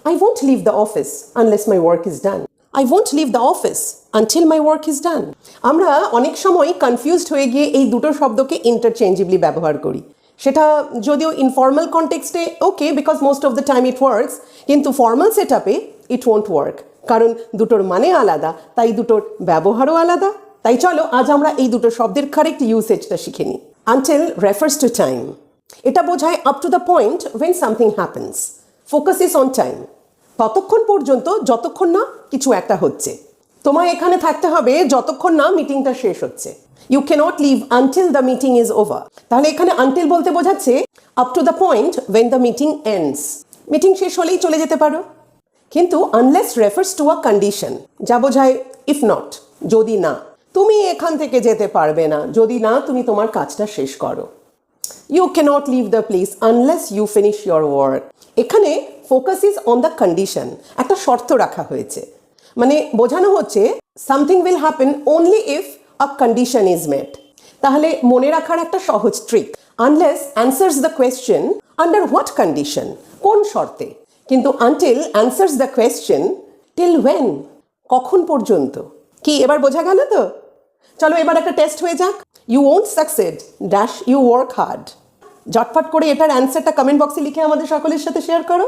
I won't leave the office unless my work is done. I won't leave the office until my work is done. আমরা অনেক সময় confused হয়ে গিয়ে এই দুটো শব্দকে ইন্টারচেঞ্জেবলি ব্যবহার করি। সেটা যদিও ইনফর্মাল কনটেক্সটে okay, because most of the time it works, কিন্তু ফর্মাল সেট আপে ইট ওয়ন্ট ওয়ার্ক, কারণ দুটোর মানে আলাদা, তাই দুটোর ব্যবহারও আলাদা। তাই চলো আজ আমরা এই দুটো শব্দের কারেক্ট ইউসেজটা শিখে নিই। Until refers to time. এটা বোঝায় up to the point when something happens. Focus is on time. ততক্ষণ পর্যন্ত যতক্ষণ না কিছু একটা হচ্ছে। তোমায় এখানে থাকতে হবে যতক্ষণ না মিটিংটা শেষ হচ্ছে। You can't leave until the meeting is over. তাহলে এখানে আনটিল বলতে বোঝাচ্ছে up to the point when the meeting ends. Meeting শেষ হলেই চলে যেতে পারো। কিন্তু unless refers to a condition, যা বোঝায় ইফ নট, যদি না। তুমি এখান থেকে যেতে পারবে না যদি না তুমি তোমার কাজটা শেষ করো। You can't leave the place unless you finish your work. এখানে focus is on the condition, একটা শর্ত রাখা হয়েছে। মানে বোঝানো হচ্ছে something will happen only if a condition is met. তাহলে মনে রাখার একটা সহজ trick, unless answers the question under what condition, কোন শর্তে। কিন্তু until answers the question till when, কখন পর্যন্ত। কি এবার বোঝা গেল তো? চলো এবার একটা টেস্ট হয়ে যাক। You won't succeed dash you work hard. ঝটপট করে এটার অ্যান্সারটা কমেন্ট বক্সে লিখে আমাদের সকলের সাথে শেয়ার করো।